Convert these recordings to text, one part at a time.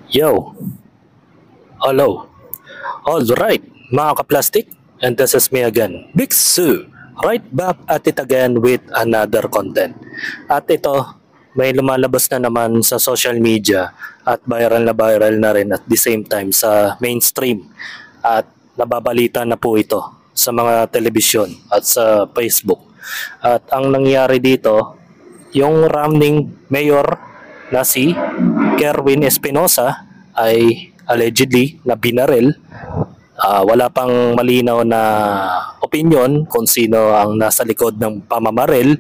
Yo, hello. All right, mga kaplastic, and this is me again, Big Sue. Right back at it again with another content. At ito, may lumalabas na naman sa social media at viral na rin at the same time sa mainstream. At nababalita na po ito sa mga telebisyon at sa Facebook. At ang nangyari dito, yung running mayor na si Kerwin Espinosa ay allegedly na binaril. Wala pang malinaw na opinion kung sino ang nasa likod ng pamamaril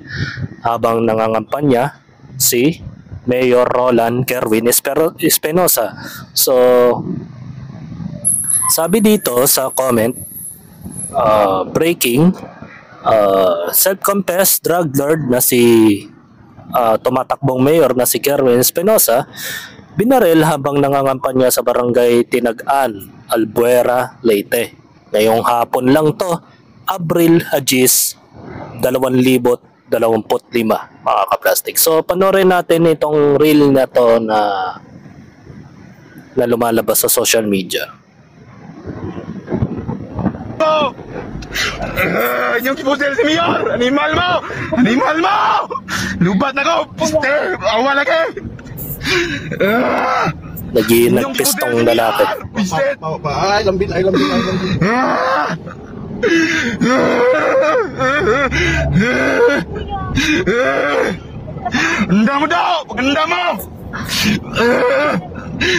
habang nangangampanya si Mayor Roland Kerwin Espinosa. So, sabi dito sa comment, breaking, self-confessed drug lord na si tumatakbong mayor na si Kerwin Espinosa binaril habang nangangampanya sa barangay Tinagan, Albuera, Leyte. Ngayong hapon lang to, Abril Hagis 2025, mga kaplastik. So panoorin natin itong reel na to na lumalabas sa social media. Yung pusil si Mayor! Animal mo! Animal mo! Lubat na ko! Puste! Awa lagi! Nagpistong lalaki. Puste! Ay, lambing. Anda mo daw! Paganda mo!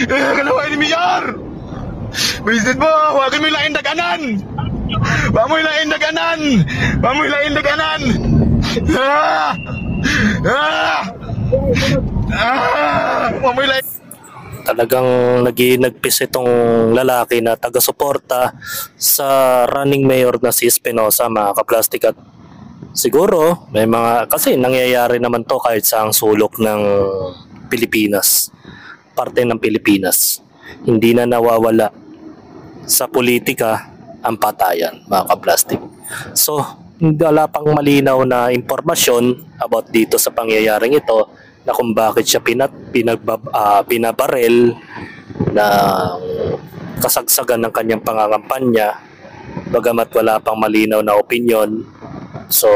Kalaway ni Mayor! Pusit mo! Huwag mo ilain daganan! Huwag mo ilain daganan! Huwag mo ilain daganan! Huwag mo ilain! Talagang nagpis itong lalaki na taga-suporta sa running mayor na si Espinosa, mga kaplastik. At siguro may mga, kasi nangyayari naman to kahit sa ang sulok ng Pilipinas, parte ng Pilipinas. Hindi na nawawala sa politika ang patayan, mga kaplastik. So, wala pang malinaw na impormasyon about dito sa pangyayaring ito, na kung bakit siya pinabaril, na kasagsagan ng kanyang pangangampanya, bagamat wala pang malinaw na opinion. So,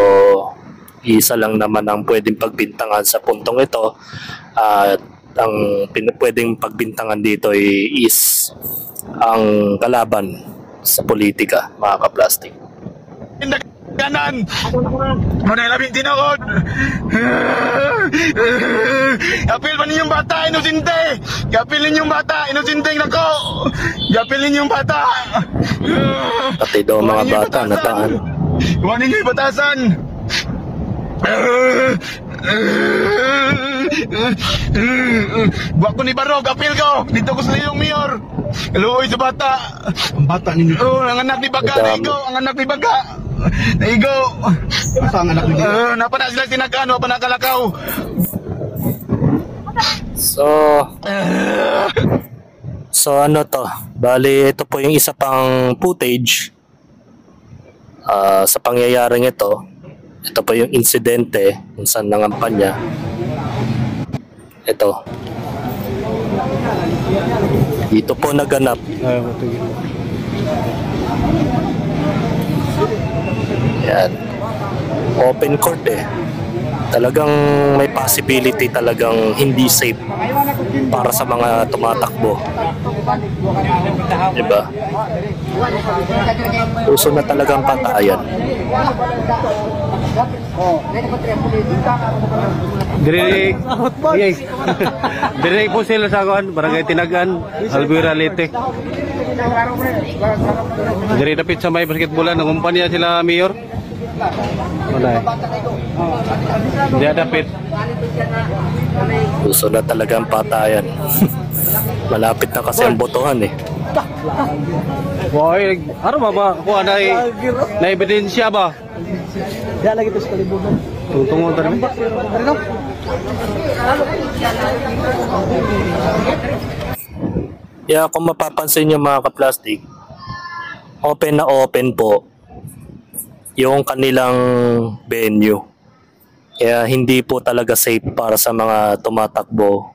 isa lang naman ang pwedeng pagbintangan sa puntong ito. At ang pwedeng pagbintangan dito is ang kalaban sa politika, mga kaplastik. Kanan! Muna labing tinakot! Kapil pa ninyong bata, inosinte! Kapil ninyong bata, inosinte nako! Kapil ninyong bata! Pati daw mga bata nataan. Huwag ninyo yung batasan! Buwak ko ni Barog, kapil ko! Dito ko sa iyong mayor! Kaluoy sa bata! Ang bata ninyo. Ang anak ni Baga, naigo! Ang anak ni Baga! Naigo! Asa ang anak ninyo? Napana sila sinagaan, napana kalakaw! So ano to? Bali, ito po yung isa pang footage sa pangyayaring ito. Ito po yung insidente kung saan nangampanya. Ito. Dito po naganap. Yan. Open court eh. Talagang may possibility talagang hindi safe para sa mga tumatakbo. Diba? Uso na talagang patayan. Dire po sila sa barangay Tinagan, Albuera, Leyte. Dire dapit sa may basketbolan, nangumpanya sila mayor. Wala. Dia dapit. Uso na talagang patayan. Malapit na kasi ang botohan eh. Boy, ano ba? Kuha na ebidensya ba? Diyan lagi to sa kalibutan. Tungtungon tayo. Yeah, kung mapapansin nyo mga kaplastik, open na open po yung kanilang venue. Kaya hindi po talaga safe para sa mga tumatakbo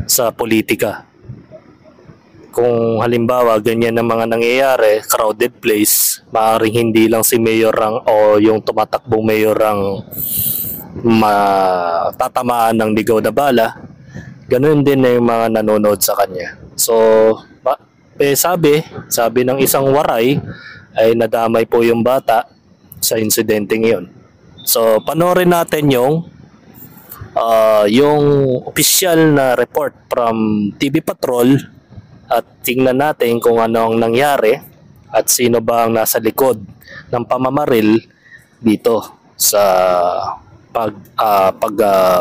sa politika. kung halimbawa ganyan ang mga nangyayari, crowded place, maaaring hindi lang si mayor ang o yung tumatakbong mayor ang matatamaan ng ligaw na bala, ganun din na yung mga nanonood sa kanya. So, sabi ng isang waray ay nadamay po yung bata sa insidenteng yun. So, panoorin natin yung opisyal na report from TV Patrol at tingnan natin kung ano ang nangyari at sino ba ang nasa likod ng pamamaril dito sa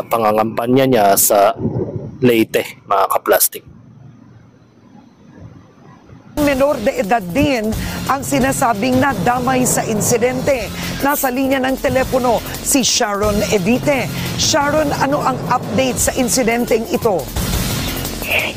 pangangampanya niya sa Leyte, mga kaplastik. Menor de edad din ang sinasabing nadamay sa insidente. Nasa linya ng telepono si Sharon Evite. Sharon, ano ang update sa insidenteng ito?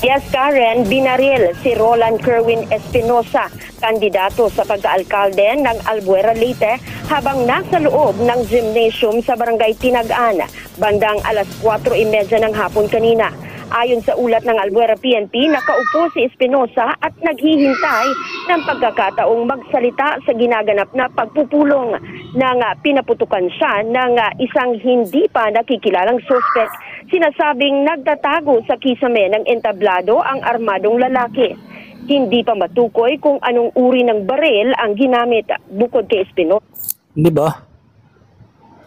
Yes, Karen, binaril si Roland Kerwin Espinosa, kandidato sa pagkaalkalde ng Albuera, Leyte, habang nasa loob ng gymnasium sa barangay Tinagaan, bandang alas 4:30 ng hapon kanina. Ayon sa ulat ng Albuera PNP, nakaupo si Espinosa at naghihintay ng pagkakataong magsalita sa ginaganap na pagpupulong nang pinaputukan siya ng isang hindi pa nakikilalang suspect. Sinasabing nagtatago sa kisame ng entablado ang armadong lalaki. Hindi pa matukoy kung anong uri ng baril ang ginamit bukod kay Espinosa. Di ba?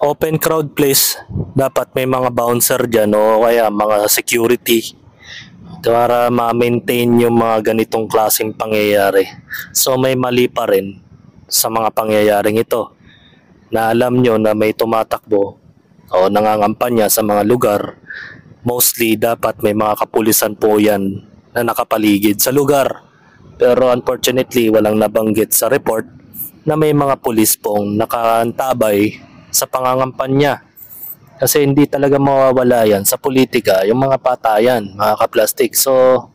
Open crowd place, dapat may mga bouncer dyan o kaya mga security para ma-maintain yung mga ganitong klaseng pangyayari. So may mali pa rin sa mga pangyayaring ito na alam nyo na may tumatakbo o nangangampanya sa mga lugar. Mostly dapat may mga kapulisan po yan na nakapaligid sa lugar. Pero unfortunately walang nabanggit sa report na may mga pulis pong nakaantabay sa pangangampanya. Kasi hindi talaga mawawala yan sa politika, yung mga patayan, mga kaplastik. So,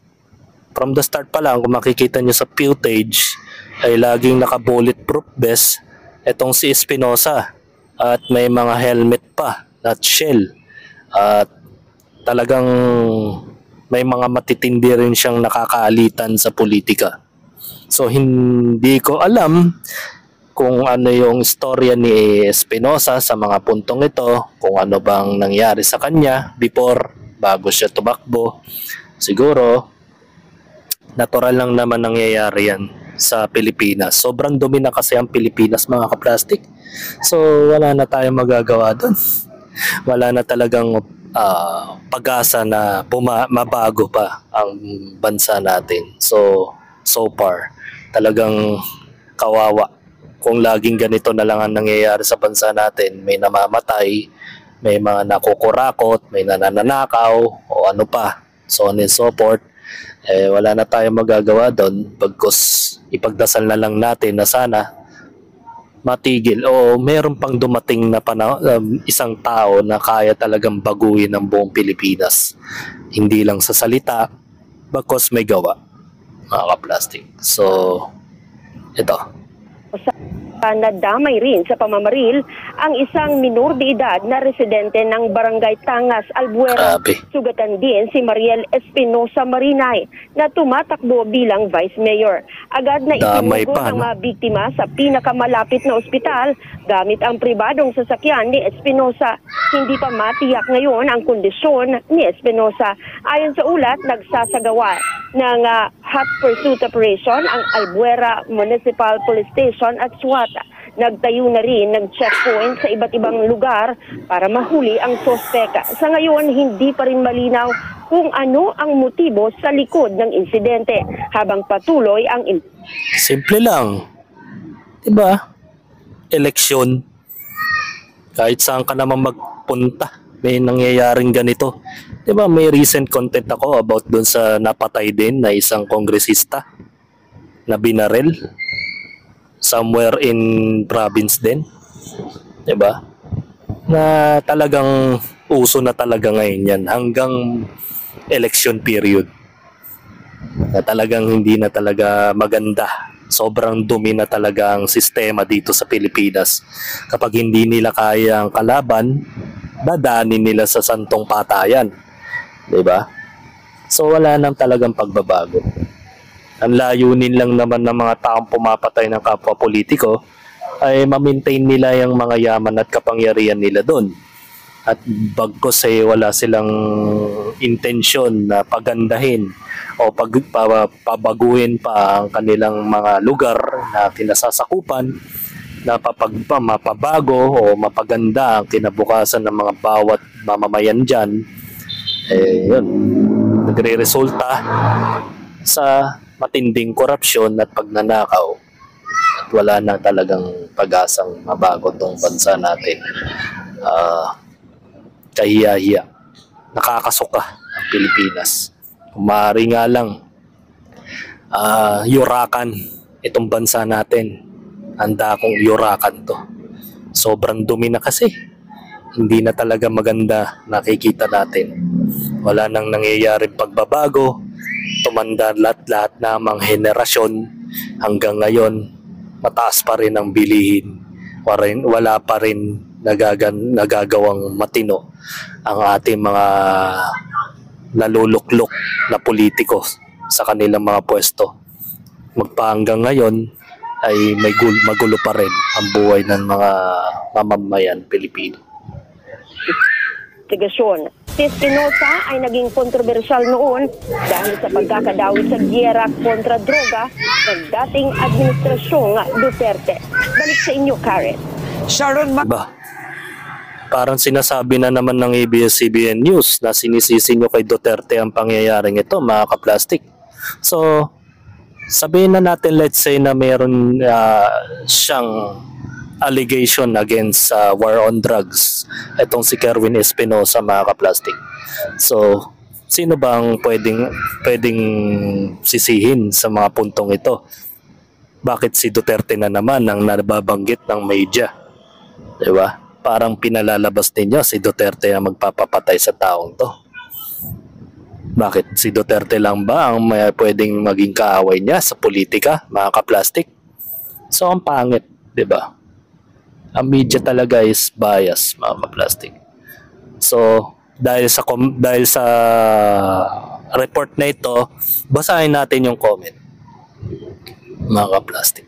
from the start pa lang, kung makikita nyo sa footage, ay laging naka-bulletproof vest itong si Espinosa. At may mga helmet pa, at shell. At talagang may mga matitindi rin siyang nakakaalitan sa politika. So, hindi ko alam kung ano yung istorya ni Espinosa sa mga puntong ito, kung ano bang nangyari sa kanya bago siya tumakbo. Siguro, natural lang naman nangyayari yan sa Pilipinas. Sobrang dumi na kasi ang Pilipinas, mga kaplastik. So, wala na tayong magagawa doon. Wala na talagang pag-asa na mabago pa ang bansa natin. So far, talagang kawawa. Kung laging ganito na lang ang nangyayari sa bansa natin, may namamatay, may mga nakukurakot, may nananakaw, o ano pa, so on and so forth, wala na tayong magagawa doon, bagkus ipagdasal na lang natin na sana matigil o meron pang dumating na isang tao na kaya talagang baguhin ang buong Pilipinas. Hindi lang sa salita, bagkus may gawa, mga kaplastik. So, ito. Nadamay rin sa pamamaril ang isang minor de edad na residente ng Barangay Tangas, Albuera. Sugatan din si Mariel Espinosa Marinay na tumatakbo bilang Vice Mayor. Agad na itinugo ng mga biktima sa pinakamalapit na ospital gamit ang pribadong sasakyan ni Espinosa. Hindi pa matiyak ngayon ang kondisyon ni Espinosa. Ayon sa ulat, nagsasagawa ng hot pursuit operation ang Albuera Municipal Police Station at SWAT. Nagtayo na rin ng checkpoint sa iba't ibang lugar para mahuli ang sospek. Sa ngayon, hindi pa rin malinaw kung ano ang motibo sa likod ng insidente habang patuloy ang simple lang. Diba? Eleksyon. Kahit saan ka naman magpunta, may nangyayaring ganito. Diba, may recent content ako about dun sa napatay din na isang kongresista na binaril somewhere in province din. Diba? Na talagang uso na talaga ngayon yan hanggang election period. Na talagang hindi na talaga maganda. Sobrang dumi na talaga ang sistema dito sa Pilipinas. Kapag hindi nila kaya ang kalaban, dadaanin nila sa santong patayan. Diba? So wala nang talagang pagbabago. Ang layunin lang naman ng mga taong pumapatay ng kapwa politiko ay ma-maintain nila yung mga yaman at kapangyarihan nila doon. At bagkos ay wala silang intensyon na pagandahin o pabaguhin pa ang kanilang mga lugar na kinasasakupan, na mapabago o mapaganda ang kinabukasan ng mga bawat mamamayan dyan, yun, nagre-resulta sa matinding korupsyon at pagnanakaw. At wala na talagang pag-asang mabago tong bansa natin. Kahiya-hiya. Nakakasuka ang Pilipinas. Kung maaari nga lang, yurakan itong bansa natin. Handa akong yurakan to. Sobrang dumi na kasi. Hindi na talaga maganda nakikita natin. Wala nang nangyayaring pagbabago. Tumanda lahat-lahat na mga henerasyon. Hanggang ngayon, mataas pa rin ang bilihin. Wala pa rin nagagawang matino ang ating mga naluluklok na politiko sa kanilang mga pwesto. Magpahanggang ngayon ay magulo pa rin ang buhay ng mga mamamayan Pilipino. Investigasyon. Si Espinosa ay naging kontrobersyal noon dahil sa pagkakadawit sa giyera kontra droga ng dating administrasyong Duterte. Balik sa inyo, Karen. Sharon, Parang sinasabi na naman ng ABS-CBN News na sinisisi nyo kay Duterte ang pangyayaring ito, mga kaplastik. So, sabihin na natin, let's say na meron siyang allegation against war on drugs. Itong si Kerwin Espinosa, mga kaplastik. So, sino bang pwedeng sisihin sa mga puntong ito? Bakit si Duterte na naman ang nababanggit ng media? Diba? Parang pinalalabas ninyo si Duterte ang magpapapatay sa taong to. Bakit? Si Duterte lang ba ang may pwedeng maging kaaway niya sa politika, mga kaplastik? So, ang pangit, di ba? Ang media talaga is bias, mga kaplastik. So, dahil sa report na ito, basahin natin yung comment, mga kaplastik.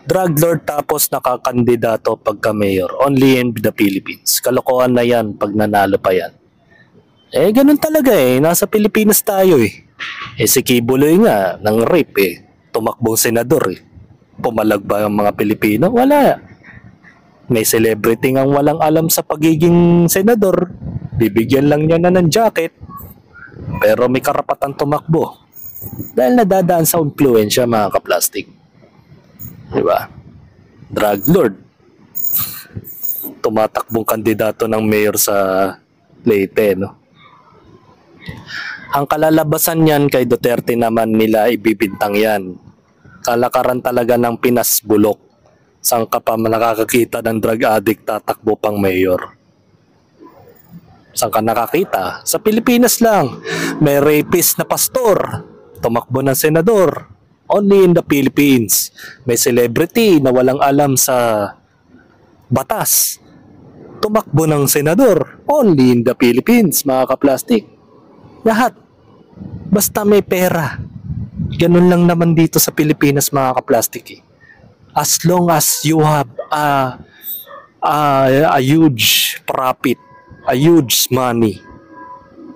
Drug lord tapos nakakandidato pagka-mayor, only in the Philippines. Kalokohan na yan pag nanalo pa yan. Ganun talaga nasa Pilipinas tayo si Kibuloy nga, ng rape tumakbong senador Pumalag ba ang mga Pilipino? Wala. May celebrity ngang walang alam sa pagiging senador, bibigyan lang niya na ng jacket, pero may karapatan tumakbo. Dahil nadadaan sa influensya, mga kaplastik. Diba? Drug lord. Tumatakbong kandidato ng mayor sa Leyte, no? Ang kalalabasan niyan kay Duterte naman nila ibibintang yan. Kalakaran talaga ng Pinas bulok. Saan ka pa nakakakita ng drug addict tatakbo pang mayor? Saan ka nakakita? Sa Pilipinas lang. May rapist na pastor, tumakbo ng senador. Only in the Philippines. May celebrity na walang alam sa batas, tumakbo ng senador. Only in the Philippines, mga kaplastik. Lahat. Basta may pera. Ganun lang naman dito sa Pilipinas, mga kaplastik. As long as you have a huge profit, a huge money,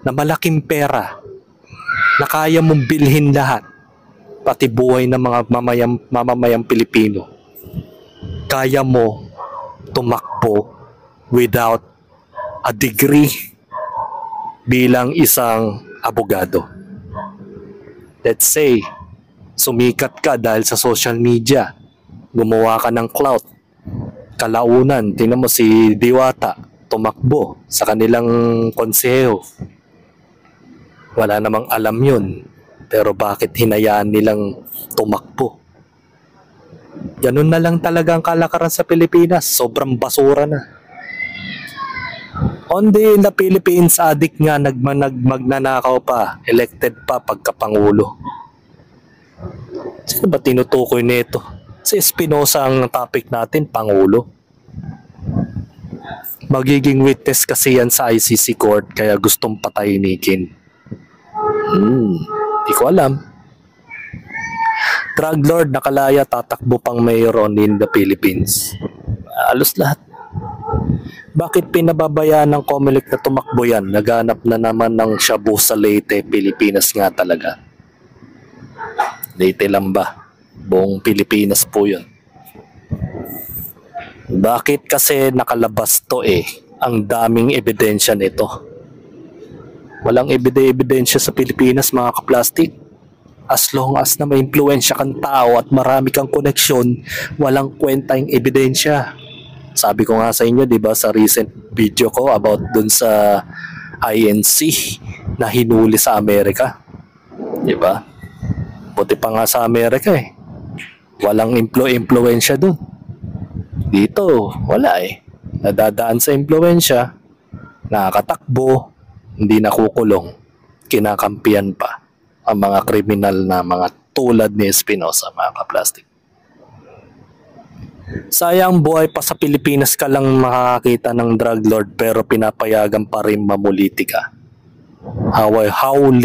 na malaking pera, na kaya mong bilhin lahat, pati buhay ng mga mamamayang Pilipino, kaya mo tumakbo without a degree bilang isang abogado. Let's say, sumikat ka dahil sa social media, gumawa ka ng clout, kalaunan, tingnan mo si Diwata, tumakbo sa kanilang konseho. Wala namang alam yun. Pero bakit hinayaan nilang tumakbo? Ganun na lang talaga ang kalakaran sa Pilipinas. Sobrang basura na. Only in the Philippines, addict nga magnanakaw pa, elected pa pagkapangulo. Sino ba tinutukoy nito? Si Espinosa ang topic natin, pangulo. Magiging witness kasi yan sa ICC court, kaya gustong patahimikin. Di ko alam. Drug lord nakalaya, tatakbo pang mayor on in the Philippines. Alos lahat. Bakit pinababayaan ng COMELEC na tumakbo yan? Naghanap na naman ng shabu sa Leyte, Pilipinas nga talaga. Leyte lang ba? Buong Pilipinas po yun. Bakit kasi nakalabas to Ang daming ebidensya nito. Walang ebidensya sa Pilipinas mga kaplastik. As long as na may impluensya kang tao at marami kang koneksyon, walang kwenta yung ebidensya. Sabi ko nga sa inyo, di ba, sa recent video ko about dun sa INC na hinuli sa Amerika. Di ba? Buti pa nga sa Amerika Walang impluensya dun. Dito, wala Nadadaan sa impluensya, nakakatakbo, hindi nakukulong, kinakampiyan pa ang mga kriminal na mga tulad ni Espinosa, mga kaplastik. Sayang buhay pa sa Pilipinas ka lang makakita ng drug lord pero pinapayagan pa rin mamulitika. Howly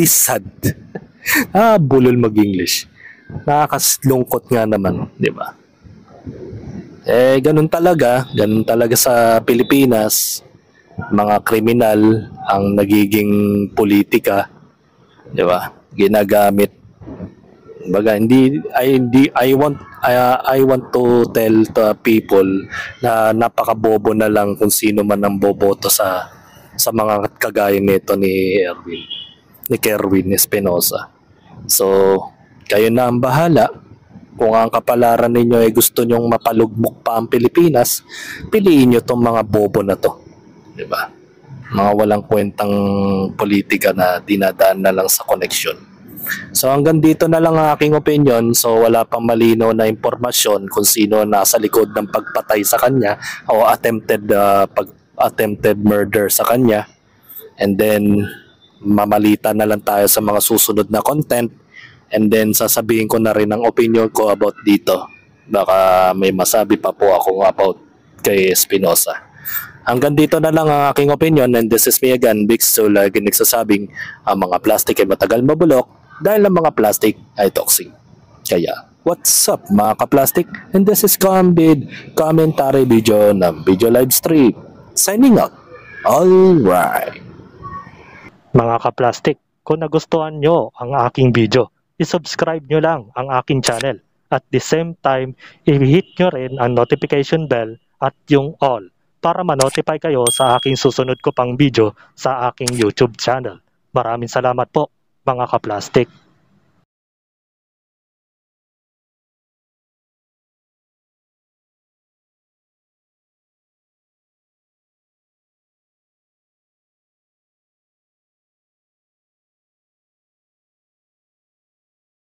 sad. Bulol mag-English. Nakakalungkot nga naman, di ba? Ganun talaga sa Pilipinas. Mga kriminal ang nagiging politika, di ba? Ginagamit. Baga, I want to tell the people na napakabobo na lang kung sino man ang boboto sa mga kagaya nito ni Kerwin Espinosa. So, kayo na ang bahala. Kung ang kapalaran ninyo ay gusto nyong mapalugmok pa ang Pilipinas, piliin nyo tong mga bobo na to. Diba? Mga walang kwentang politika na dinadaan na lang sa koneksyon. So hanggang dito na lang ang aking opinion. So wala pang malinaw na impormasyon kung sino nasa likod ng pagpatay sa kanya o attempted murder sa kanya. And then mamalita na lang tayo sa mga susunod na content. And then sasabihin ko na rin ang opinion ko about dito. Baka may masabi pa po ako about kay Espinosa. Hanggang dito na lang ang aking opinion, and this is me again, Big Stu, lagi nagsasabing ang mga plastic ay matagal mabulok dahil ang mga plastic ay toxic. Kaya, what's up mga ka-plastic? And this is Cambid commentary video ng Video Live Stream. Signing out. Alright. Mga ka-plastic, kung nagustuhan nyo ang aking video, i-subscribe nyo lang ang aking channel. At the same time, i-hit nyo rin ang notification bell at yung all para ma-notify kayo sa aking susunod ko pang video sa aking YouTube channel. Maraming salamat po mga ka-plastic.